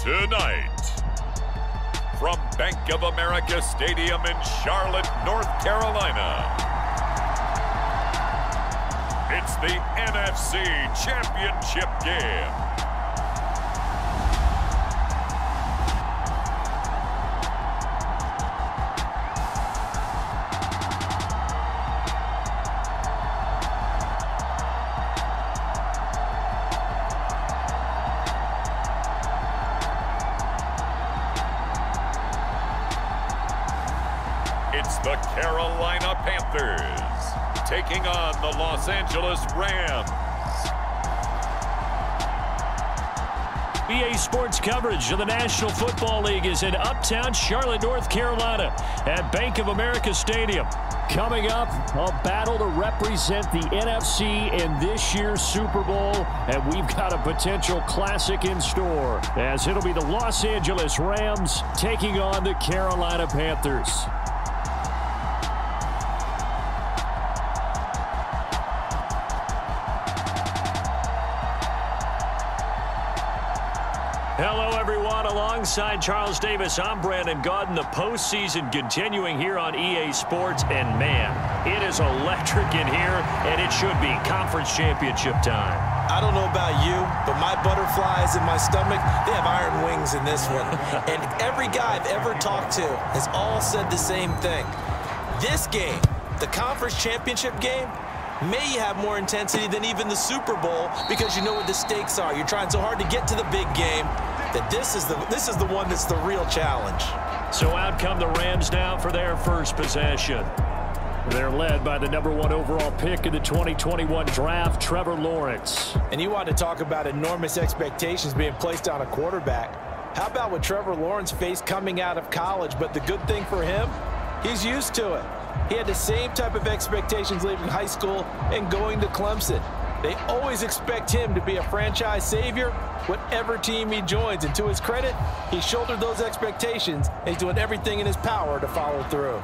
Tonight, from Bank of America Stadium in Charlotte, North Carolina, it's the NFC Championship game. It's the Carolina Panthers taking on the Los Angeles Rams. EA Sports coverage of the National Football League is in uptown Charlotte, North Carolina at Bank of America Stadium. Coming up, a battle to represent the NFC in this year's Super Bowl, and we've got a potential classic in store, as it'll be the Los Angeles Rams taking on the Carolina Panthers. Hello, everyone. Alongside Charles Davis, I'm Brandon Gaudin. The postseason continuing here on EA Sports. And, man, it is electric in here, and it should be conference championship time. I don't know about you, but my butterflies in my stomach, they have iron wings in this one. And every guy I've ever talked to has all said the same thing. This game, the conference championship game, may have more intensity than even the Super Bowl because you know what the stakes are. You're trying so hard to get to the big game that this is the one that's the real challenge. So out come the Rams now for their first possession. They're led by the #1 overall pick in the 2021 draft, Trevor Lawrence. And you want to talk about enormous expectations being placed on a quarterback. How about what Trevor Lawrence faced coming out of college? But the good thing for him, he's used to it. He had the same type of expectations leaving high school and going to Clemson. They always expect him to be a franchise savior, whatever team he joins. And to his credit, he shouldered those expectations, and he's doing everything in his power to follow through.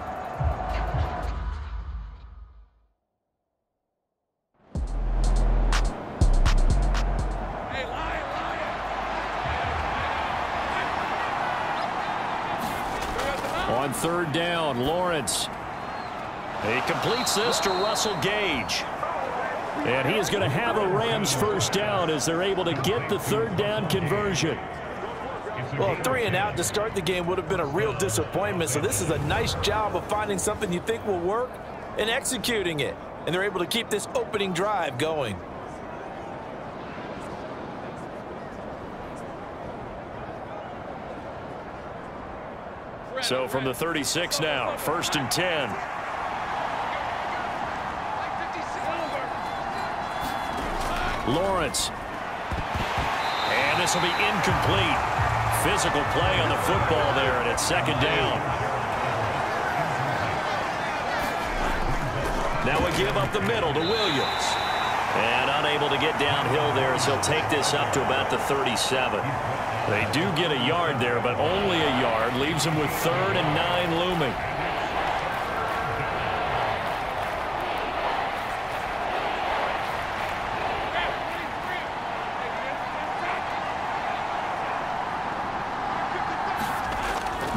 On third down, Lawrence. He completes this to Russell Gage. And he is going to have a Rams first down as they're able to get the third down conversion. Well, 3 and out to start the game would have been a real disappointment. So this is a nice job of finding something you think will work and executing it. And they're able to keep this opening drive going. So from the 36 now, 1st and 10. Lawrence. And this will be incomplete. Physical play on the football there, and it's 2nd down. Now we give up the middle to Williams. And unable to get downhill there as he'll take this up to about the 37. They do get a yard there, but only a yard. Leaves them with 3rd and 9 looming.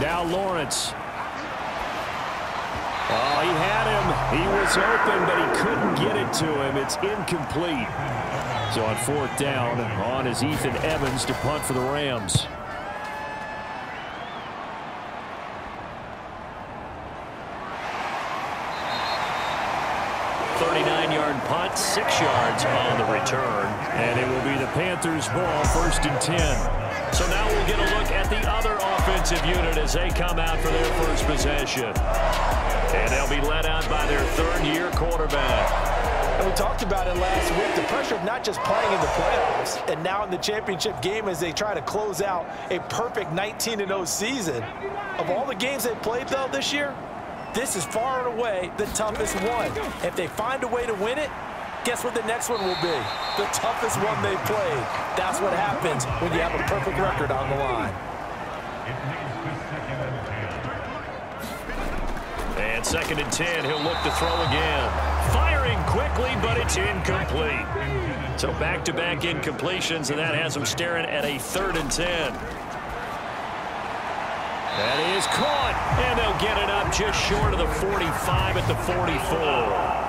Now Lawrence. Oh, he had him. He was open, but he couldn't get it to him. It's incomplete. So on 4th down, on is Ethan Evans to punt for the Rams. Punt, 6 yards on the return. And it will be the Panthers' ball, 1st and 10. So now we'll get a look at the other offensive unit as they come out for their first possession. And they'll be led out by their 3rd-year quarterback. And we talked about it last week, the pressure of not just playing in the playoffs and now in the championship game as they try to close out a perfect 19-0 season. Of all the games they played, though, this year, this is far and away the toughest one. If they find a way to win it, guess what the next one will be? The toughest one they played. That's what happens when you have a perfect record on the line. And 2nd and 10, he'll look to throw again. Firing quickly, but it's incomplete. So back-to-back incompletions, and that has him staring at a 3rd and 10. That is caught, and they'll get it up just short of the 45 at the 44.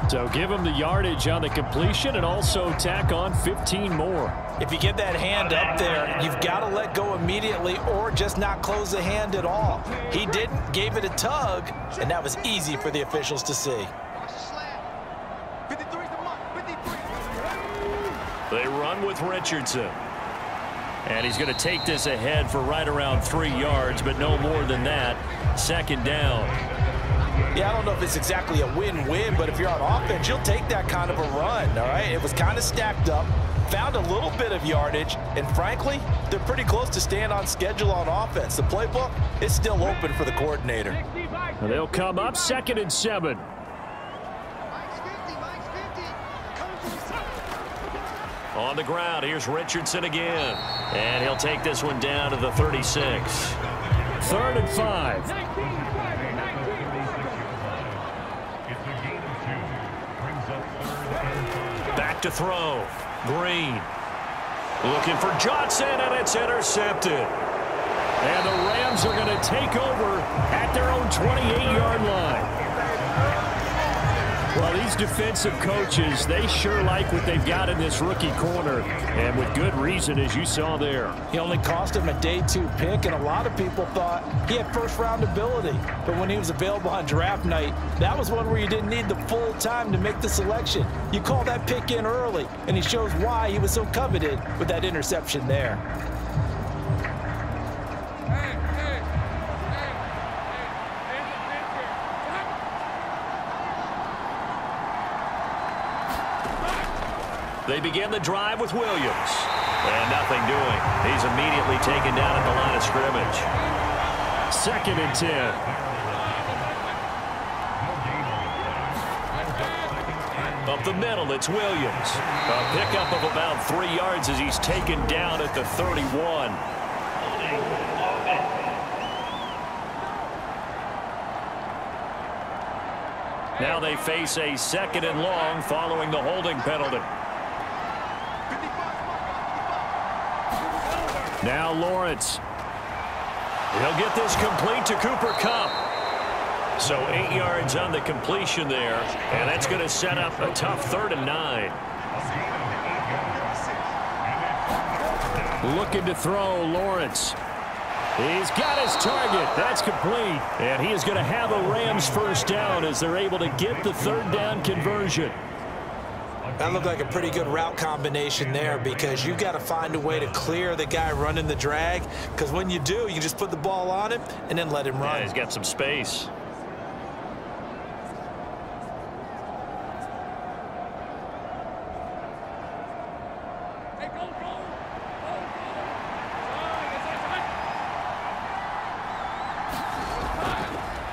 So give him the yardage on the completion and also tack on 15 more. If you get that hand up there, you've got to let go immediately or just not close the hand at all. He didn't, gave it a tug, and that was easy for the officials to see. They run with Richardson. And he's going to take this ahead for right around 3 yards, but no more than that. Second down. Yeah, I don't know if it's exactly a win-win, but if you're on offense, you'll take that kind of a run, all right? It was kind of stacked up, found a little bit of yardage, and frankly, they're pretty close to staying on schedule on offense. The playbook is still open for the coordinator. And they'll come up 2nd and 7. On the ground, here's Richardson again. And he'll take this one down to the 36. 3rd and 5. Back to throw. Green. Looking for Johnson, and it's intercepted. And the Rams are going to take over at their own 28-yard line. Well, these defensive coaches, they sure like what they've got in this rookie corner, and with good reason, as you saw there. He only cost him a day 2 pick, and a lot of people thought he had first-round ability. But when he was available on draft night, that was one where you didn't need the full time to make the selection. You call that pick in early, and he shows why he was so coveted with that interception there. They begin the drive with Williams. And nothing doing. He's immediately taken down at the line of scrimmage. 2nd and 10. Up the middle, it's Williams. A pickup of about 3 yards as he's taken down at the 31. Now they face a 2nd and long following the holding penalty. Now Lawrence. He'll get this complete to Cooper Kupp. So 8 yards on the completion there, and that's going to set up a tough 3rd and 9. Looking to throw, Lawrence. He's got his target. That's complete. And he is going to have a Rams first down as they're able to get the 3rd down conversion. That looked like a pretty good route combination there because you got to find a way to clear the guy running the drag, because when you do, you just put the ball on him and then let him run. Yeah, he's got some space.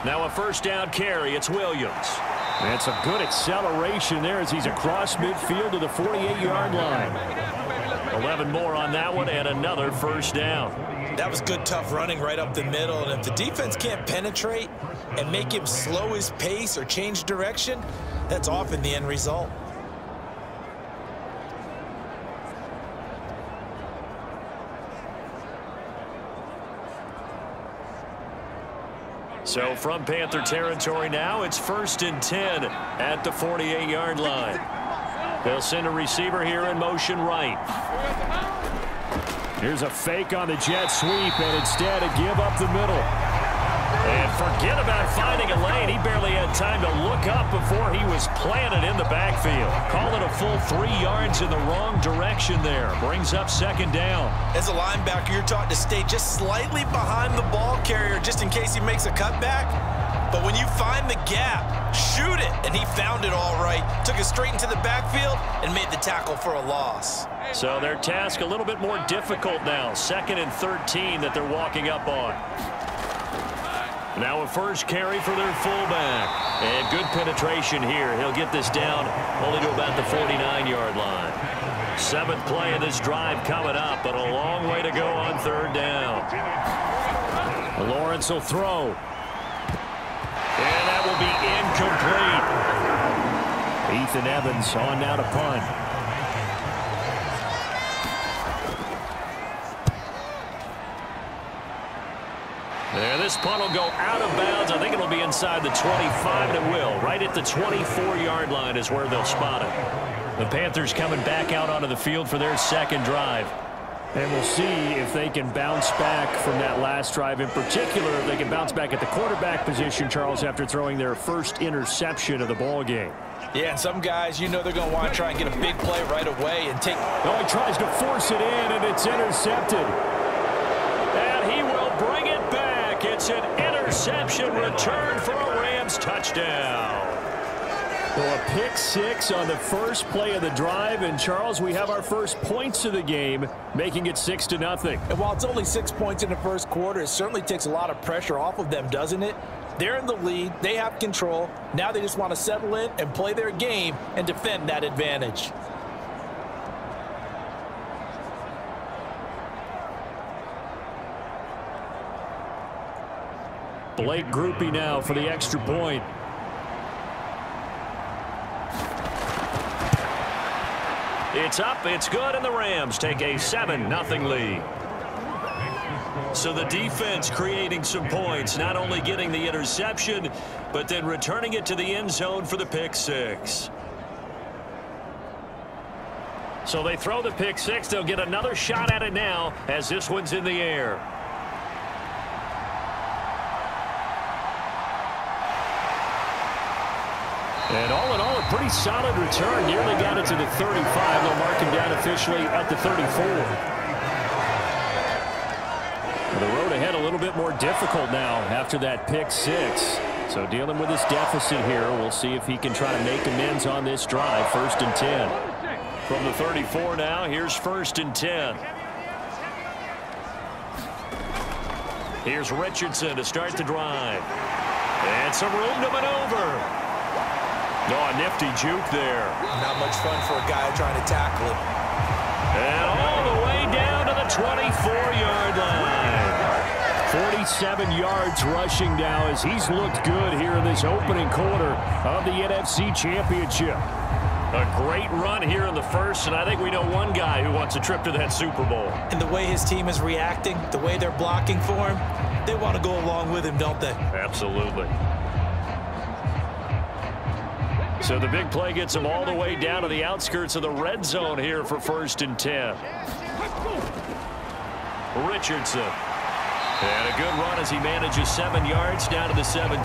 Now a first down carry. It's Williams. That's a good acceleration there as he's across midfield to the 48-yard line. 11 more on that one and another first down. That was good, tough running right up the middle. And if the defense can't penetrate and make him slow his pace or change direction, that's often the end result. So from Panther territory now, it's 1st and 10 at the 48-yard line. They'll send a receiver here in motion right. Here's a fake on the jet sweep, and instead a give up the middle. And forget about finding a lane. He barely had time to look up before he was planted in the backfield. Call it a full 3 yards in the wrong direction there. Brings up 2nd down. As a linebacker, you're taught to stay just slightly behind the ball carrier just in case he makes a cutback. But when you find the gap, shoot it. And he found it all right. Took it straight into the backfield and made the tackle for a loss. So their task a little bit more difficult now. 2nd and 13 that they're walking up on. Now a first carry for their fullback. And good penetration here. He'll get this down only to about the 49-yard line. 7th play of this drive coming up, but a long way to go on 3rd down. Lawrence will throw. And that will be incomplete. Ethan Evans on now to punt. And this punt will go out of bounds. I think it'll be inside the 25, and it will. Right at the 24-yard line is where they'll spot it. The Panthers coming back out onto the field for their second drive. And we'll see if they can bounce back from that last drive. In particular, if they can bounce back at the quarterback position, Charles, after throwing their first interception of the ball game. Yeah, and some guys, you know they're going to want to try and get a big play right away and take... Oh, he tries to force it in, and it's intercepted. And he will bring it back. It's an interception return for a Rams touchdown. So a pick six on the first play of the drive. And, Charles, we have our first points of the game, making it 6-0. And while it's only 6 points in the first quarter, it certainly takes a lot of pressure off of them, doesn't it? They're in the lead. They have control. Now they just want to settle in and play their game and defend that advantage. Blake Groupie now for the extra point. It's up, it's good, and the Rams take a 7-0 lead. So the defense creating some points, not only getting the interception, but then returning it to the end zone for the pick six. So they throw the pick six. They'll get another shot at it now as this one's in the air. And all in all, a pretty solid return. Nearly got it to the 35. They'll mark him down officially at the 34. The road ahead a little bit more difficult now after that pick six. So dealing with this deficit here, we'll see if he can try to make amends on this drive. 1st and 10. From the 34 now, here's 1st and 10. Here's Richardson to start the drive. And some room to maneuver. Oh, a nifty juke there. Not much fun for a guy trying to tackle it. And all the way down to the 24-yard line. 47 yards rushing now as he's looked good here in this opening quarter of the NFC Championship. A great run here in the first, and I think we know one guy who wants a trip to that Super Bowl. And the way his team is reacting, the way they're blocking for him, they want to go along with him, don't they? Absolutely. So the big play gets him all the way down to the outskirts of the red zone here for 1st and 10. Richardson. And a good run as he manages 7 yards down to the 17.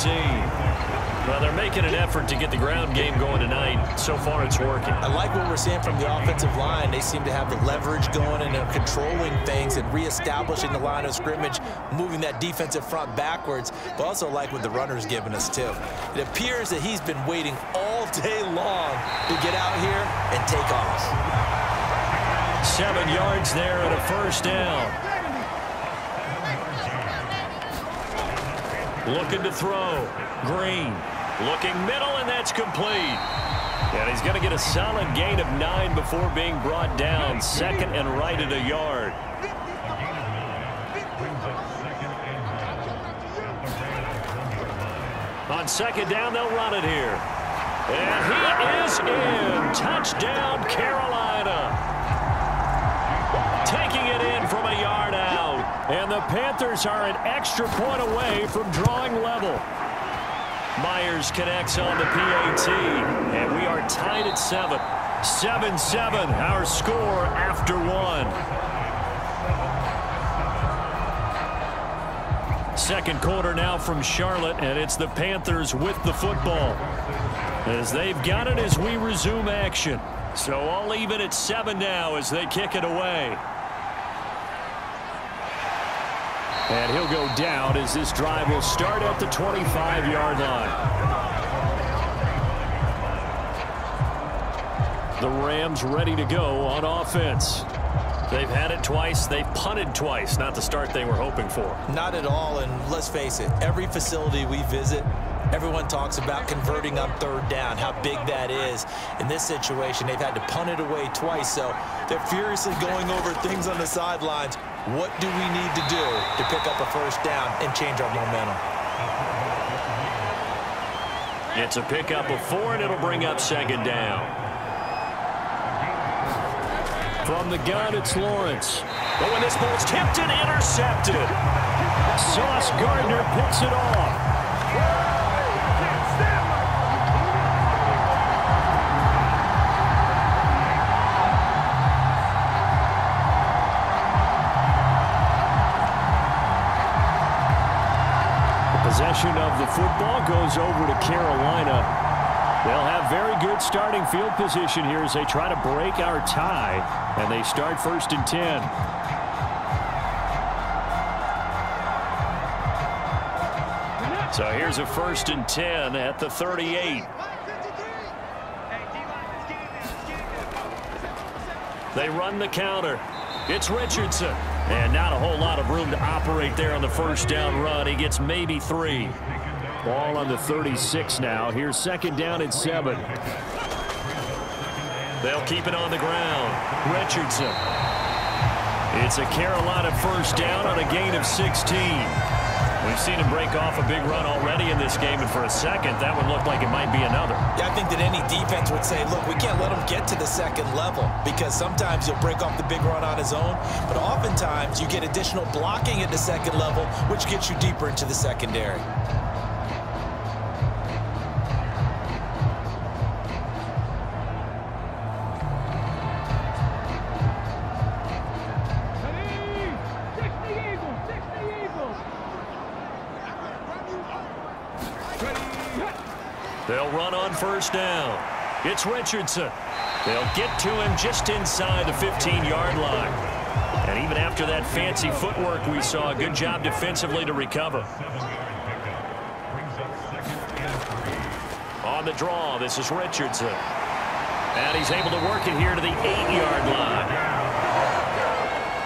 Well, they're making an effort to get the ground game going tonight. So far, it's working. I like what we're seeing from the offensive line. They seem to have the leverage going and they're controlling things and reestablishing the line of scrimmage, moving that defensive front backwards, but also like what the runner's giving us, too. It appears that he's been waiting all day long to get out here and take off. 7 yards there and a 1st down. Looking to throw. Green. Looking middle, and that's complete. And he's going to get a solid gain of 9 before being brought down. 2nd and right at a yard. On 2nd down, they'll run it here. And he is in. Touchdown, Carolina. Taking it in from a yard out. And the Panthers are an extra point away from drawing level. Myers connects on the PAT, and we are tied at 7. 7-7, our score after 1. Second quarter now from Charlotte, and it's the Panthers with the football. As they've got it as we resume action. So I'll leave it at 7 now as they kick it away. And he'll go down as this drive will start at the 25-yard line. The Rams ready to go on offense. They've had it twice. They've punted twice. Not the start they were hoping for. Not at all, and let's face it, every facility we visit, everyone talks about converting on 3rd down, how big that is. In this situation, they've had to punt it away twice, so they're furiously going over things on the sidelines. What do we need to do to pick up a 1st down and change our momentum? It's a pickup of 4, and it'll bring up 2nd down. From the gun, it's Lawrence. Oh, and this ball's tipped and intercepted. Sauce Gardner picks it off. Possession of the football goes over to Carolina. They'll have very good starting field position here as they try to break our tie, and they start 1st and 10. So here's a 1st and 10 at the 38. They run the counter. It's Richardson. And not a whole lot of room to operate there on the 1st down run. He gets maybe 3. Ball on the 36 now. Here's 2nd down and 7. They'll keep it on the ground. Richardson. It's a Carolina 1st down on a gain of 16. We've seen him break off a big run already in this game, and for a second, that one looked like it might be another. Yeah, I think that any defense would say, look, we can't let him get to the 2nd level, because sometimes he'll break off the big run on his own, but oftentimes you get additional blocking at the 2nd level, which gets you deeper into the secondary. They'll run on 1st down. It's Richardson. They'll get to him just inside the 15-yard line. And even after that fancy footwork we saw, a good job defensively to recover. On the draw, this is Richardson. And he's able to work it here to the 8-yard line.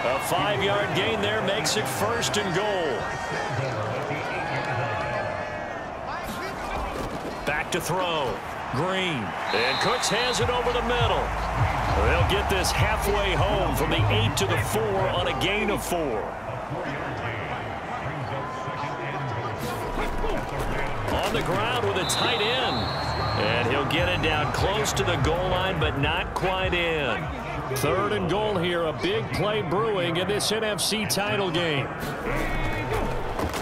A 5-yard gain there makes it 1st and goal. Back to throw. Green. And Cooks has it over the middle. They'll get this halfway home from the 8 to the 4 on a gain of 4. On the ground with a tight end. And he'll get it down close to the goal line, but not quite in. 3rd and goal here. A big play brewing in this NFC title game.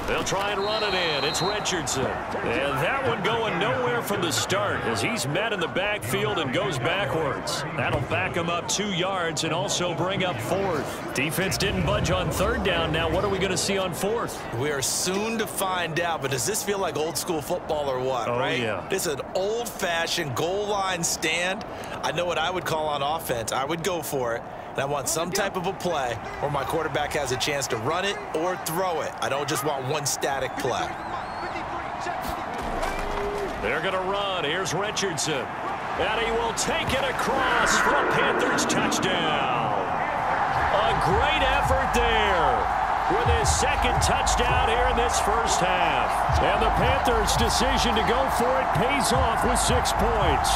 They'll try and run it in. It's Richardson. And that one going nowhere from the start as he's met in the backfield and goes backwards. That'll back him up 2 yards and also bring up 4th. Defense didn't budge on 3rd down. Now what are we going to see on 4th? We are soon to find out, but does this feel like old school football or what, right? Yeah. This is an old-fashioned goal line stand. I know what I would call on offense. I would go for it. And I want some type of a play where my quarterback has a chance to run it or throw it. I don't just want one static play. They're going to run. Here's Richardson. And he will take it across for a Panthers touchdown. A great effort there with his 2nd touchdown here in this 1st half. And the Panthers' decision to go for it pays off with 6 points.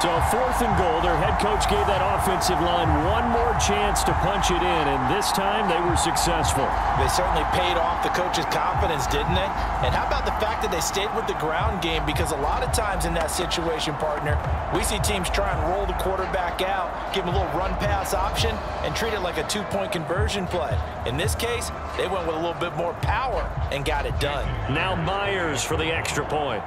So 4th and goal, their head coach gave that offensive line one more chance to punch it in, and this time they were successful. They certainly paid off the coach's confidence, didn't they? And how about the fact that they stayed with the ground game? Because a lot of times in that situation, partner, we see teams try and roll the quarterback out, give him a little run-pass option, and treat it like a 2-point conversion play. In this case, they went with a little bit more power and got it done. Now Myers for the extra point.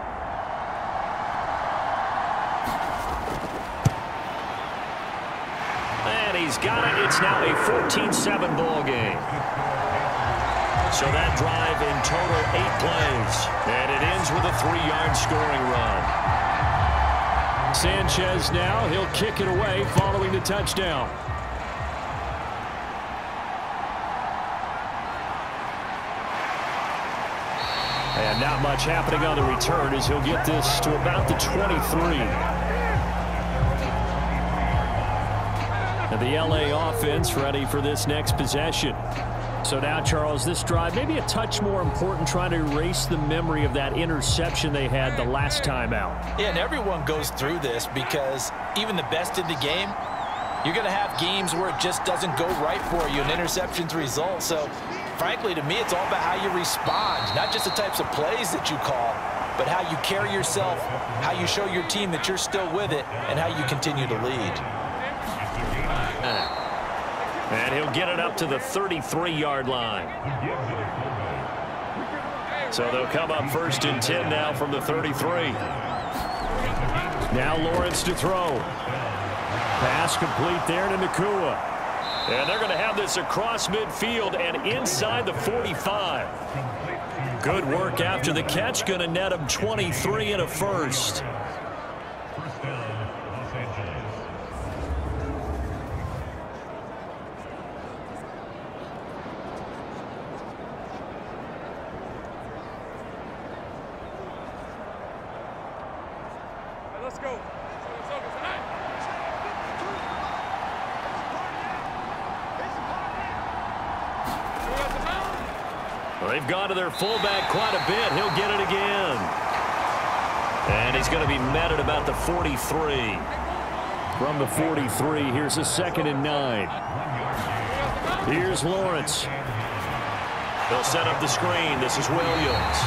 He's got it. It's now a 14-7 ball game. So that drive in total 8 plays. And it ends with a 3-yard scoring run. Sanchez now, he'll kick it away following the touchdown. And not much happening on the return as he'll get this to about the 23. And the LA offense ready for this next possession. So now, Charles, this drive maybe a touch more important, trying to erase the memory of that interception they had the last time out. Yeah, and everyone goes through this because even the best in the game, you're going to have games where it just doesn't go right for you, and interceptions result. So, frankly, to me, it's all about how you respond, not just the types of plays that you call, but how you carry yourself, how you show your team that you're still with it, and how you continue to lead. And he'll get it up to the 33-yard line. So they'll come up 1st and 10 now from the 33. Now Lawrence to throw. Pass complete there to Nakua. And they're going to have this across midfield and inside the 45. Good work after the catch. Going to net him 23 and a first. Let's go. Well, they've gone to their fullback quite a bit. He'll get it again. And he's going to be met at about the 43. From the 43, here's a 2nd and 9. Here's Lawrence. They'll set up the screen. This is Williams.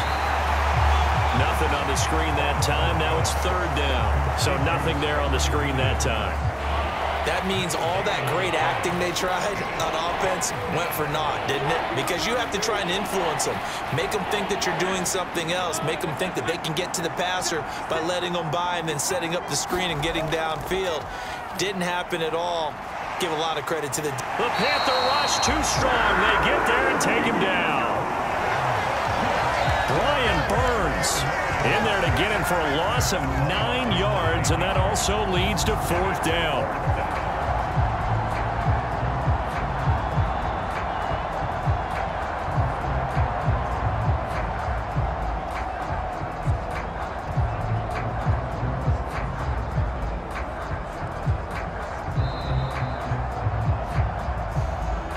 Nothing on the screen that time. Now it's 3rd down. So nothing there on the screen that time. That means all that great acting they tried on offense went for naught, didn't it? Because you have to try and influence them. Make them think that you're doing something else. Make them think that they can get to the passer by letting them by and then setting up the screen and getting downfield. Didn't happen at all. Give a lot of credit to the Panther rush too strong. They get there and take him down. Brian Burns in there to get him for a loss of 9 yards, and that also leads to 4th down.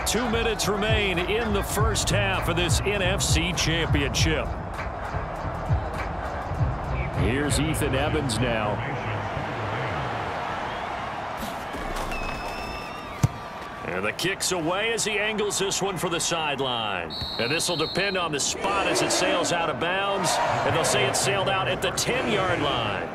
2 minutes remain in the first half of this NFC Championship. Here's Ethan Evans now. And the kick's away as he angles this one for the sideline. And this will depend on the spot as it sails out of bounds. And they'll say it sailed out at the 10-yard line.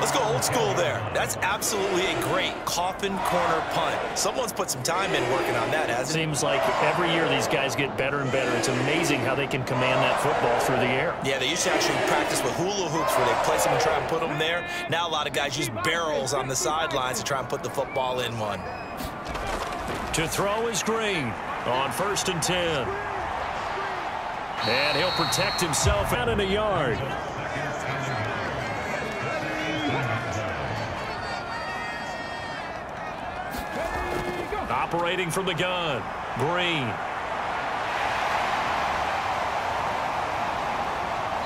Let's go old school there. That's absolutely a great coffin corner punt. Someone's put some time in working on that, hasn't it? Seems like every year these guys get better and better. It's amazing how they can command that football through the air. Yeah, they used to actually practice with hula hoops where they place them and try and put them there. Now a lot of guys use barrels on the sidelines to try and put the football in one. To throw is Green on 1st and 10. And he'll protect himself out in a yard. Operating from the gun, Green.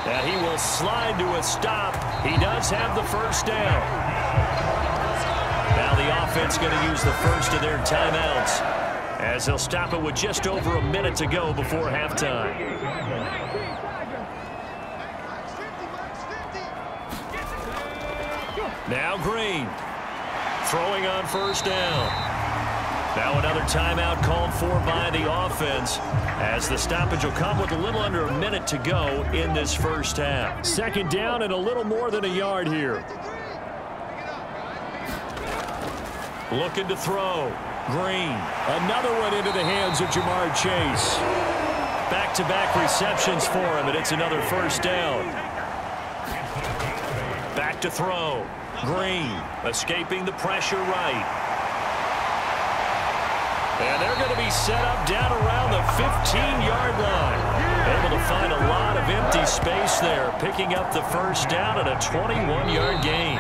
And he will slide to a stop. He does have the 1st down. Now the offense going to use the first of their timeouts as they'll stop it with just over a minute to go before halftime. Now Green throwing on 1st down. Now another timeout called for by the offense as the stoppage will come with a little under a minute to go in this first half. 2nd down and a little more than a yard here. Looking to throw. Green. Another one into the hands of Jamar Chase. Back-to-back receptions for him, and it's another 1st down. Back to throw. Green escaping the pressure right. And they're going to be set up down around the 15-yard line. Able to find a lot of empty space there, picking up the 1st down and a 21-yard gain.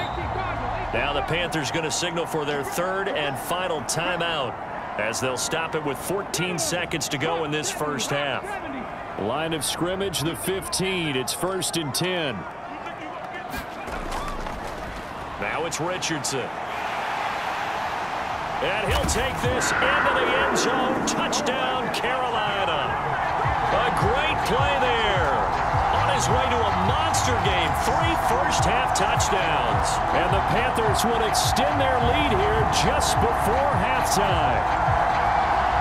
Now the Panthers going to signal for their 3rd and final timeout as they'll stop it with 14 seconds to go in this first half. Line of scrimmage, the 15. It's 1st and 10. Now it's Richardson. And he'll take this into the end zone. Touchdown, Carolina. A great play there. On his way to a monster game. 3 first-half touchdowns. And the Panthers would extend their lead here just before halftime.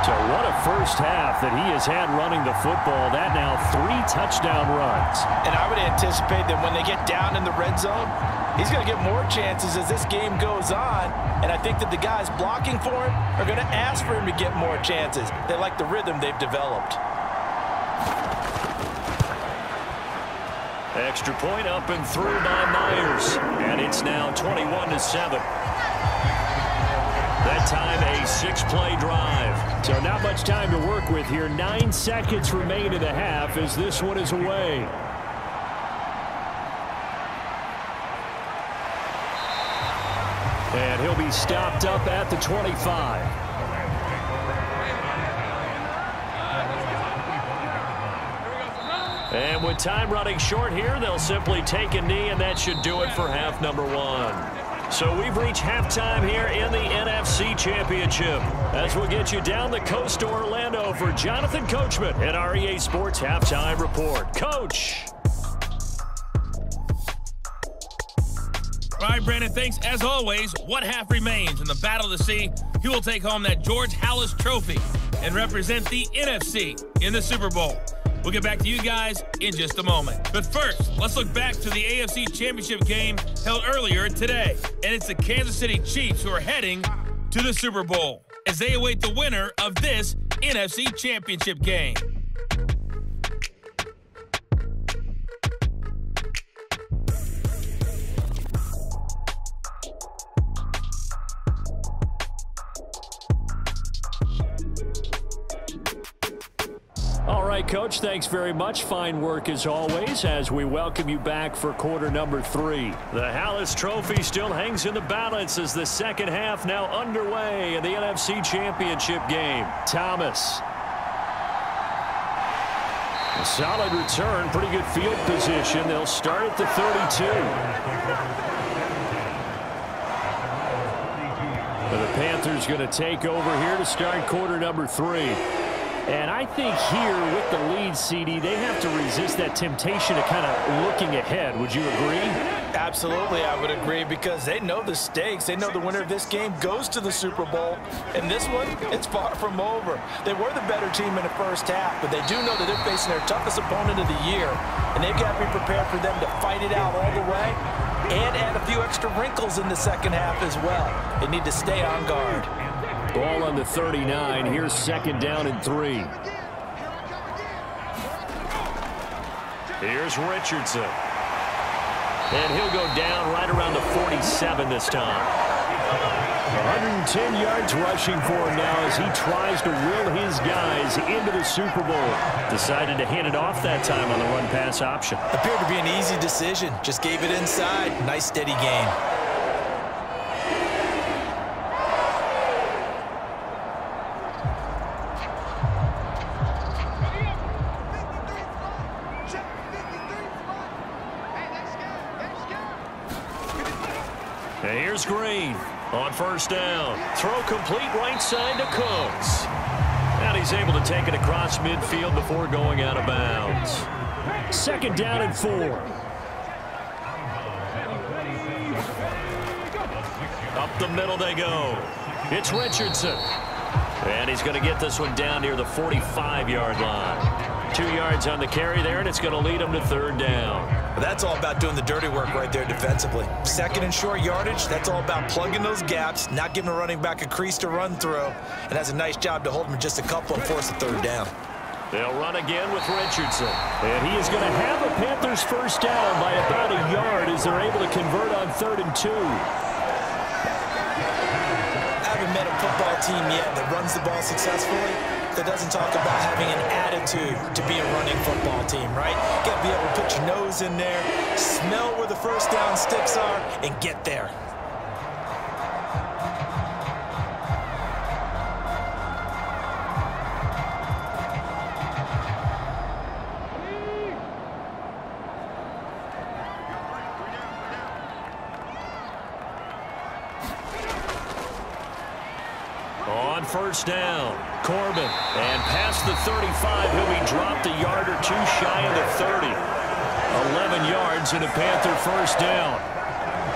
So what a first half that he has had running the football. That now 3 touchdown runs. And I would anticipate that when they get down in the red zone, He's going to get more chances as this game goes on, and I think that the guys blocking for him are going to ask for him to get more chances. They like the rhythm they've developed. Extra point up and through by Myers, and it's now 21-7. That time a 6-play drive. So not much time to work with here. 9 seconds remain in the half as this one is away. And he'll be stopped up at the 25. And with time running short here, they'll simply take a knee, and that should do it for half number 1. So we've reached halftime here in the NFC Championship. As we'll get you down the coast to Orlando for Jonathan Coachman at our EA Sports Halftime Report. Coach. All right, Brandon, thanks. As always, one half remains in the Battle of the Sea. He will take home that George Halas Trophy and represent the NFC in the Super Bowl. We'll get back to you guys in just a moment. But first, let's look back to the AFC Championship game held earlier today. And it's the Kansas City Chiefs who are heading to the Super Bowl as they await the winner of this NFC Championship game. All right, Coach, thanks very much. Fine work as always as we welcome you back for quarter number 3. The Halas Trophy still hangs in the balance as the second half now underway in the NFC Championship game. Thomas. A solid return, pretty good field position. They'll start at the 32. The Panthers going to take over here to start quarter number 3. And I think here with the lead, CD, they have to resist that temptation of kind of looking ahead. Would you agree? Absolutely, I would agree, because they know the stakes. They know the winner of this game goes to the Super Bowl. And this one, it's far from over. They were the better team in the first half, but they do know that they're facing their toughest opponent of the year. And they've got to be prepared for them to fight it out all the way and add a few extra wrinkles in the second half as well. They need to stay on guard. Ball on the 39. Here's second down and 3. Here's Richardson. And he'll go down right around the 47 this time. 110 yards rushing for him now as he tries to will his guys into the Super Bowl. Decided to hand it off that time on the run-pass option. Appeared to be an easy decision. Just gave it inside. Nice, steady game. And here's Green on first down. Throw complete right side to Cooks. And he's able to take it across midfield before going out of bounds. Second down and 4. Up the middle they go. It's Richardson. And he's going to get this one down near the 45-yard line. 2 yards on the carry there, and it's going to lead him to third down. That's all about doing the dirty work right there defensively. Second and short yardage, that's all about plugging those gaps, not giving a running back a crease to run through, and has a nice job to hold him just a couple and force a third down. They'll run again with Richardson. And he is going to have a Panthers first down by about a yard as they're able to convert on 3rd and 2. I haven't met a football team yet that runs the ball successfully that doesn't talk about having an attitude to be a running football team, right? You got to be able to put your nose in there, smell where the first down sticks are, and get there. On first down, Corbin, and past the 35, he'll be dropped a yard or two shy of the 30. 11 yards and a Panther first down.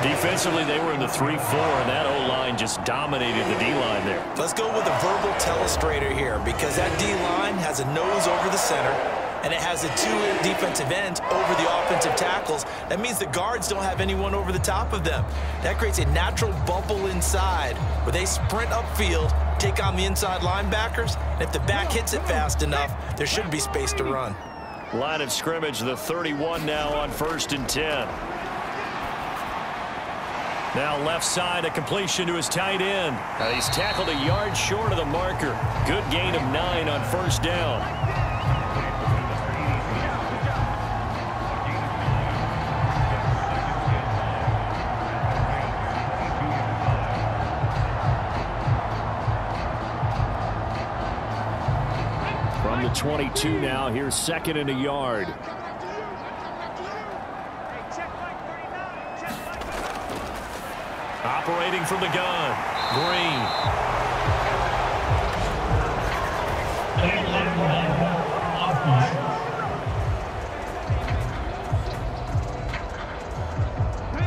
Defensively, they were in the 3-4, and that O-line just dominated the D-line there. Let's go with a verbal telestrator here, because that D-line has a nose over the center, and it has the two defensive ends over the offensive tackles. That means the guards don't have anyone over the top of them. That creates a natural bubble inside where they sprint upfield, take on the inside linebackers, and if the back hits it fast enough, there should be space to run. Line of scrimmage, the 31 now on 1st and 10. Now left side, a completion to his tight end. He's tackled a yard short of the marker. Good gain of 9 on 1st down. From the 22 now, here's 2nd and a yard. Operating from the gun, Green.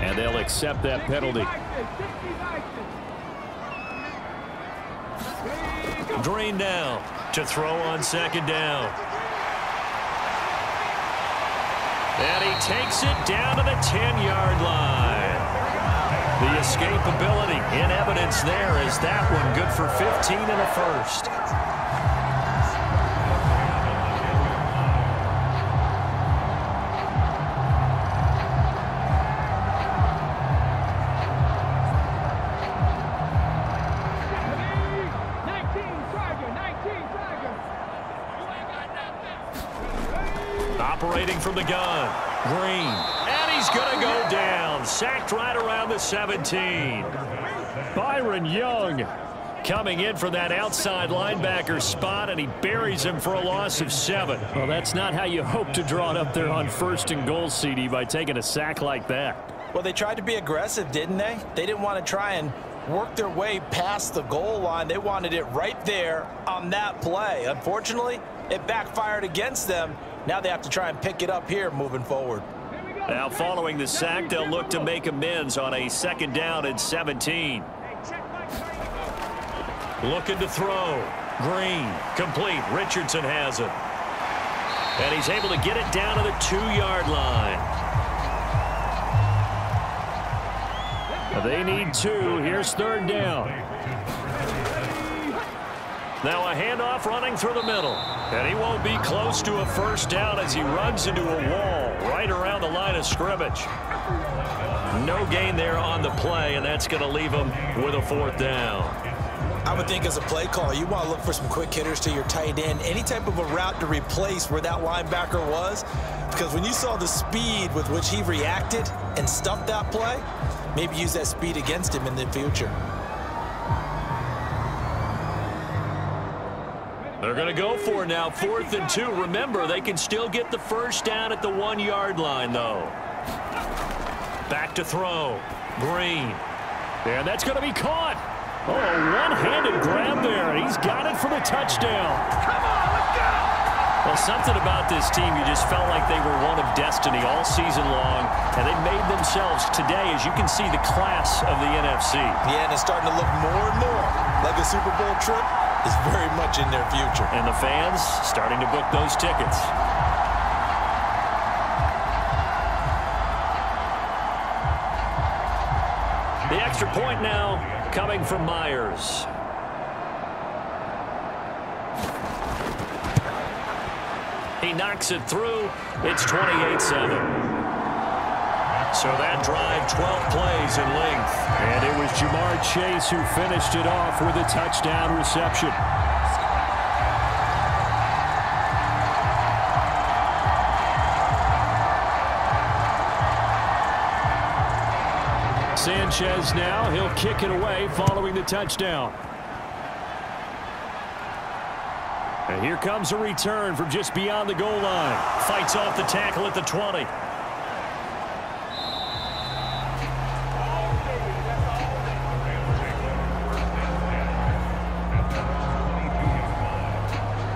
And they'll accept that penalty. Green now to throw on 2nd down. And he takes it down to the 10-yard line. The escapability in evidence there as that one good for 15 and a first. Operating from the gun, Green. And he's going to go down. Sacked right around the 17. Byron Young coming in for that outside linebacker spot, and he buries him for a loss of 7. Well, that's not how you hope to draw it up there on 1st and goal, CD, by taking a sack like that. Well, they tried to be aggressive, didn't they? They didn't want to try and work their way past the goal line. They wanted it right there on that play. Unfortunately, it backfired against them. Now they have to try and pick it up here moving forward. Now following the sack, they'll look to make amends on a 2nd down and 17. Looking to throw. Green, complete. Richardson has it. And he's able to get it down to the 2-yard line. They need 2. Here's 3rd down. Now a handoff running through the middle. And he won't be close to a 1st down as he runs into a wall right around the line of scrimmage. No gain there on the play, and that's going to leave him with a 4th down. I would think as a play caller, you want to look for some quick hitters to your tight end, any type of a route to replace where that linebacker was, because when you saw the speed with which he reacted and stuffed that play, maybe use that speed against him in the future. They're going to go for now 4th and 2. Remember, they can still get the 1st down at the 1-yard line, though. Back to throw. Green. And that's going to be caught. Oh, a one-handed grab there. He's got it for the touchdown. Come on, let's go! Well, something about this team, you just felt like they were one of destiny all season long, and they made themselves today, as you can see, the class of the NFC. Yeah, and it's starting to look more and more like a Super Bowl trip is very much in their future. And the fans starting to book those tickets. The extra point now coming from Myers. He knocks it through. It's 28-7. So that drive, 12 plays in length. And it was Jamar Chase who finished it off with a touchdown reception. Sanchez now, he'll kick it away following the touchdown. And here comes a return from just beyond the goal line. Fights off the tackle at the 20.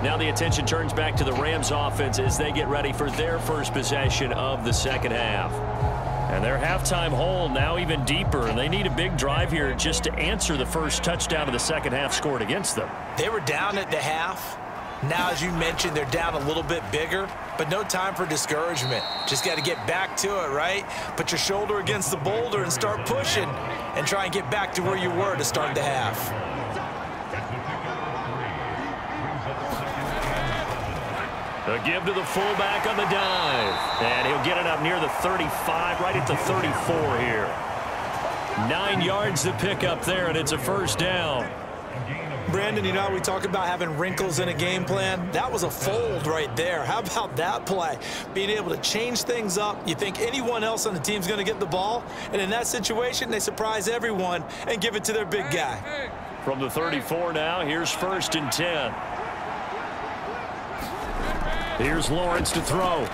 Now the attention turns back to the Rams offense as they get ready for their first possession of the second half. And their halftime hole now even deeper, and they need a big drive here just to answer the first touchdown of the second half scored against them. They were down at the half. Now, as you mentioned, they're down a little bit bigger, but no time for discouragement. Just got to get back to it, right? Put your shoulder against the boulder and start pushing and try and get back to where you were to start the half. A give to the fullback on the dive. And he'll get it up near the 35, right at the 34 here. 9 yards to pick up there, and it's a first down. Brandon, you know, we talk about having wrinkles in a game plan. That was a fold right there. How about that play? Being able to change things up. You think anyone else on the team's going to get the ball, and in that situation, they surprise everyone and give it to their big guy. From the 34 now, here's 1st and 10. Here's Lawrence to throw.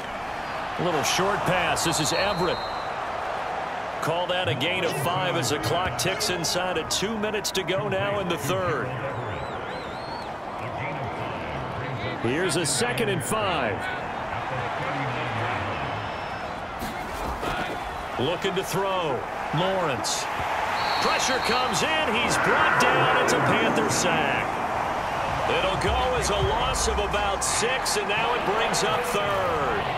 A little short pass. This is Everett. Call that a gain of 5 as the clock ticks inside of 2 minutes to go now in the third. Here's a 2nd and 5. Looking to throw. Lawrence. Pressure comes in. He's brought down. It's a Panther sack. It'll go as a loss of about 6, and now it brings up 3rd.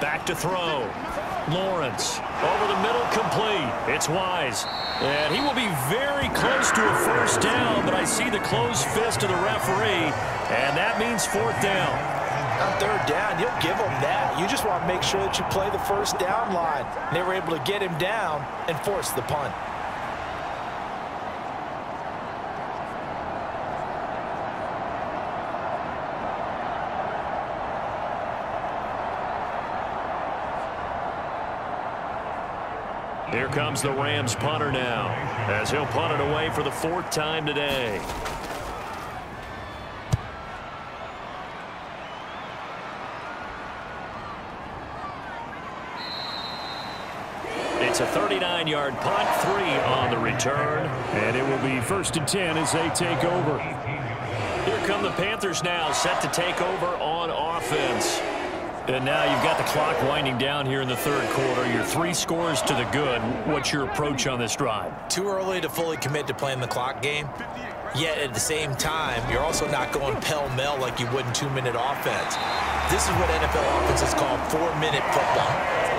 Back to throw. Lawrence over the middle, complete. It's Wise. And he will be very close to a first down, but I see the closed fist of the referee, and that means 4th down. On 3rd down, you'll give them that. You just want to make sure that you play the first down line. They were able to get him down and force the punt. Here comes the Rams punter now, as he'll punt it away for the 4th time today. It's a 39-yard punt, 3 on the return, and it will be 1st and 10 as they take over. Here come the Panthers now, set to take over on offense. And now you've got the clock winding down here in the 3rd quarter. You're 3 scores to the good. What's your approach on this drive? Too early to fully commit to playing the clock game. Yet at the same time, you're also not going pell-mell like you would in 2-minute offense. This is what NFL offenses call 4-minute football.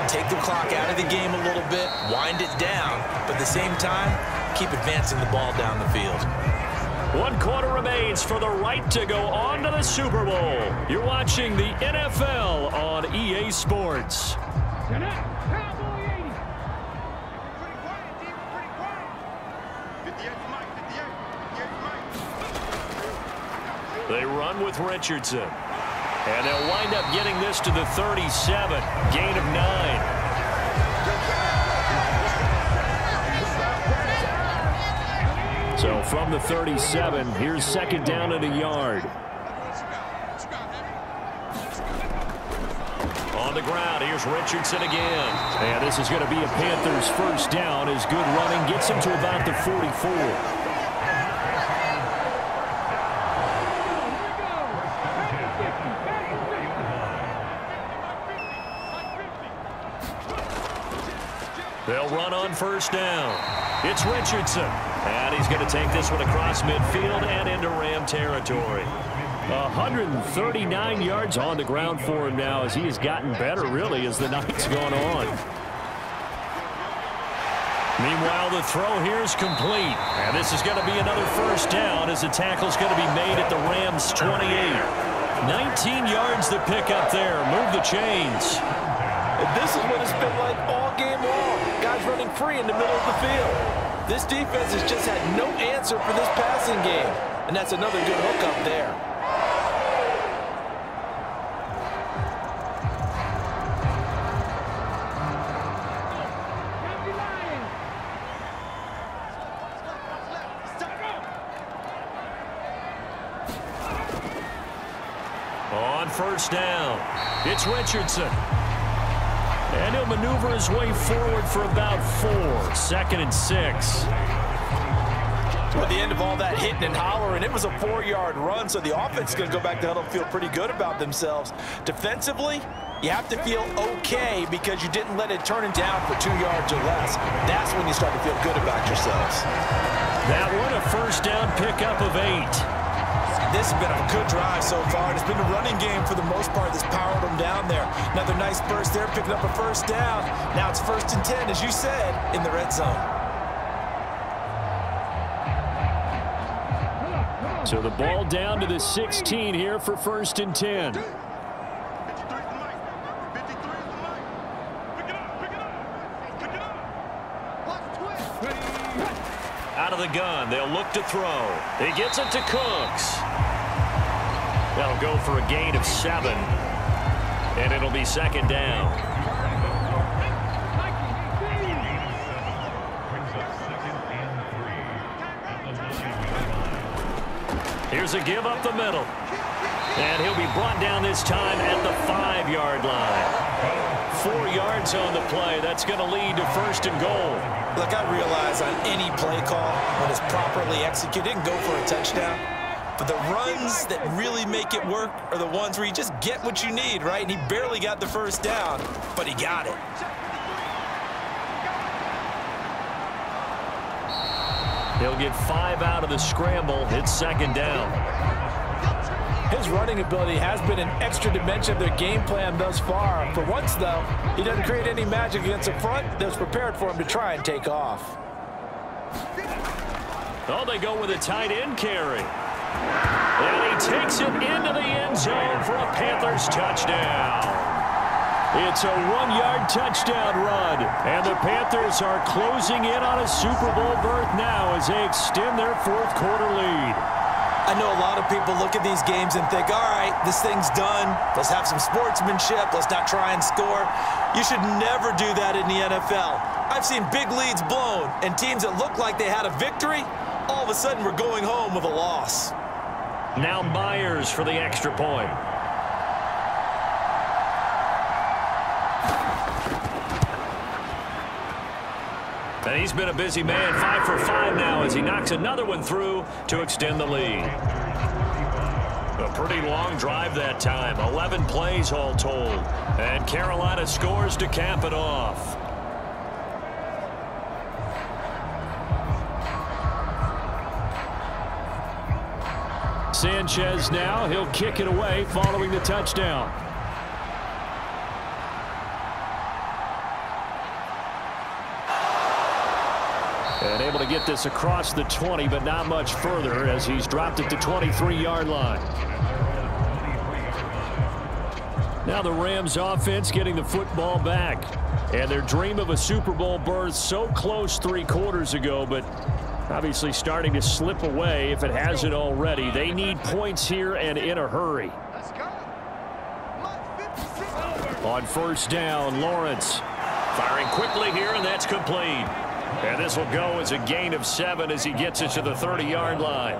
Take the clock out of the game a little bit, wind it down, but at the same time, keep advancing the ball down the field. 1 quarter remains for the right to go on to the Super Bowl. You're watching the NFL on EA Sports. They run with Richardson. And they'll wind up getting this to the 37. Gain of 9. So from the 37, here's 2nd down and a yard. On the ground, here's Richardson again. And this is going to be a Panthers first down as good running gets him to about the 44. They'll run on first down. It's Richardson. And he's going to take this one across midfield and into Ram territory. 139 yards on the ground for him now as he has gotten better, really, as the night's gone on. Meanwhile, the throw here is complete. And this is going to be another first down as the tackle's going to be made at the Rams' 28. 19 yards to pick up there. Move the chains. And this is what it's been like all game long. Guys running free in the middle of the field. This defense has just had no answer for this passing game. And that's another good hook up there. On first down, it's Richardson. And he'll maneuver his way forward for about 4. 2nd and 6. At the end of all that hitting and hollering, it was a 4-yard run, so the offense is going to go back to huddle and feel pretty good about themselves. Defensively, you have to feel okay because you didn't let it turn it down for 2 yards or less. That's when you start to feel good about yourselves. That one, a first down pickup of 8. This has been a good drive so far. It's been a running game for the most part that's powered them down there. Another nice burst there, picking up a first down. Now it's 1st and 10, as you said, in the red zone. So the ball down to the 16 here for 1st and 10. Out of the gun, they'll look to throw. He gets it to Cooks. They'll go for a gain of 7. And it'll be 2nd down. Here's a give up the middle. And he'll be brought down this time at the 5-yard line. 4 yards on the play. That's going to lead to 1st and goal. Look, I realize on any play call, when it's properly executed, it can go for a touchdown. But the runs that really make it work are the ones where you just get what you need, right? And he barely got the first down, but he got it. He'll get 5 out of the scramble. It's 2nd down. His running ability has been an extra dimension of their game plan thus far. For once, though, he doesn't create any magic against the front that was prepared for him to try and take off. Oh, they go with a tight end carry. And he takes it into the end zone for a Panthers touchdown. It's a 1-yard touchdown run. And the Panthers are closing in on a Super Bowl berth now as they extend their 4th quarter lead. I know a lot of people look at these games and think, all right, this thing's done. Let's have some sportsmanship. Let's not try and score. You should never do that in the NFL. I've seen big leads blown, and teams that looked like they had a victory, all of a sudden were going home with a loss. Now Myers for the extra point. And he's been a busy man, 5 for 5 now as he knocks another one through to extend the lead. A pretty long drive that time, 11 plays all told. And Carolina scores to cap it off. Sanchez now, he'll kick it away following the touchdown. And able to get this across the 20, but not much further as he's dropped it to 23-yard line. Now the Rams offense getting the football back. And their dream of a Super Bowl berth so close 3 quarters ago, but obviously starting to slip away if it hasn't already. They need points here and in a hurry. On first down, Lawrence firing quickly here, and that's complete. And this will go as a gain of 7 as he gets it to the 30-yard line.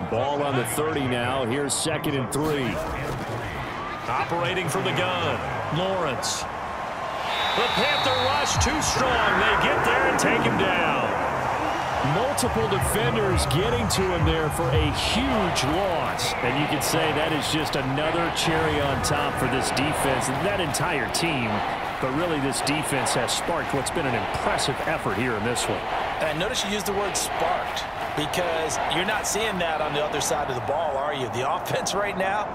Ball on the 30 now. Here's 2nd and 3. Operating from the gun, Lawrence. The Panther rush too strong. They get there and take him down. Multiple defenders getting to him there for a huge loss. And you could say that is just another cherry on top for this defense and that entire team. But really, this defense has sparked what's been an impressive effort here in this one. And notice you used the word sparked because you're not seeing that on the other side of the ball, are you? The offense right now,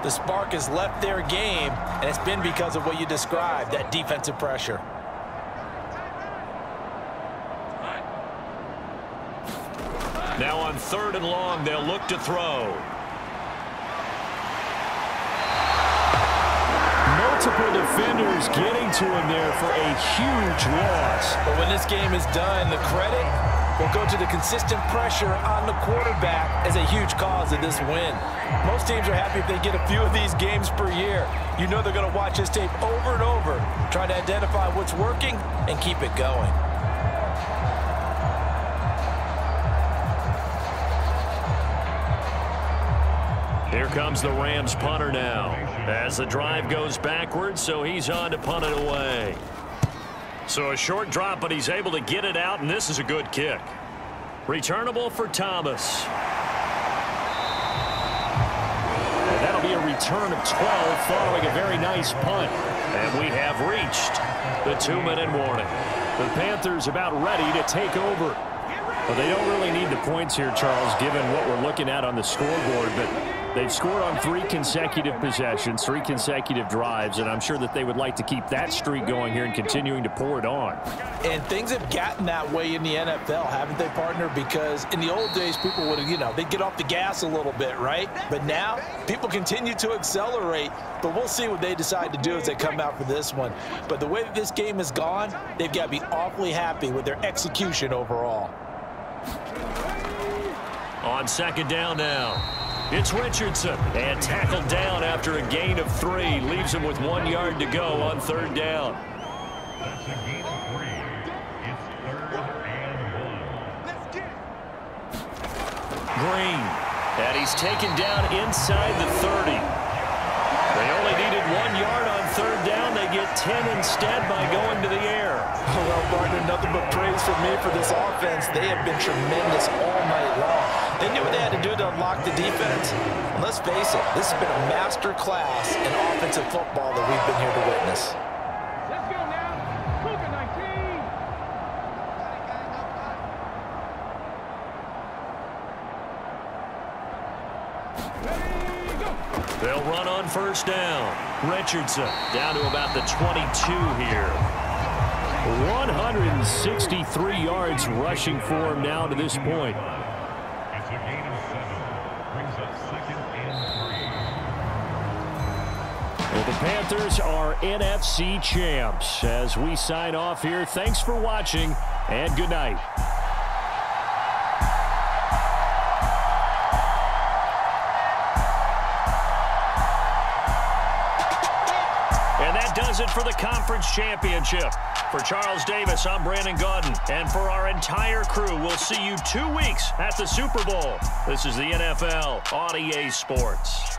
the spark has left their game, and it's been because of what you described, that defensive pressure. Now on 3rd and long, they'll look to throw. Multiple defenders getting to him there for a huge loss. But when this game is done, the credit will go to the consistent pressure on the quarterback as a huge cause of this win. Most teams are happy if they get a few of these games per year. You know they're going to watch this tape over and over, try to identify what's working and keep it going. Here comes the Rams punter now. As the drive goes backwards, so he's on to punt it away. So a short drop, but he's able to get it out, and this is a good kick. Returnable for Thomas. And that'll be a return of 12 following a very nice punt. And we have reached the 2-minute warning. The Panthers about ready to take over. Well, they don't really need the points here, Charles, given what we're looking at on the scoreboard, but they've scored on 3 consecutive possessions, 3 consecutive drives, and I'm sure that they would like to keep that streak going here and continuing to pour it on. And things have gotten that way in the NFL, haven't they, partner? Because in the old days, people would, they'd get off the gas a little bit, right? But now, people continue to accelerate, but we'll see what they decide to do as they come out for this one. But the way that this game has gone, they've got to be awfully happy with their execution overall. On second down now, it's Richardson, and tackled down after a gain of 3. Leaves him with 1 yard to go on third down. That's a gain of 3. It's 3rd and 1. Green, and he's taken down inside the 30. They only needed 1 yard on third down. They get 10 instead by going to the air. Well, partner, nothing but praise from me for this offense. They have been tremendous all night long. They knew what they had to do to unlock the defense. And let's face it, this has been a master class in offensive football that we've been here to witness. Let's go now. Cougar 19. They'll run on first down. Richardson down to about the 22 here. 163 yards rushing for him now to this point. It's a gain of 7. Brings up 2nd and 3. Well, the Panthers are NFC champs. As we sign off here, thanks for watching, and good night. And that does it for the conference championship. For Charles Davis, I'm Brandon Gaudin. And for our entire crew, we'll see you 2 weeks at the Super Bowl. This is the NFL on EA Sports.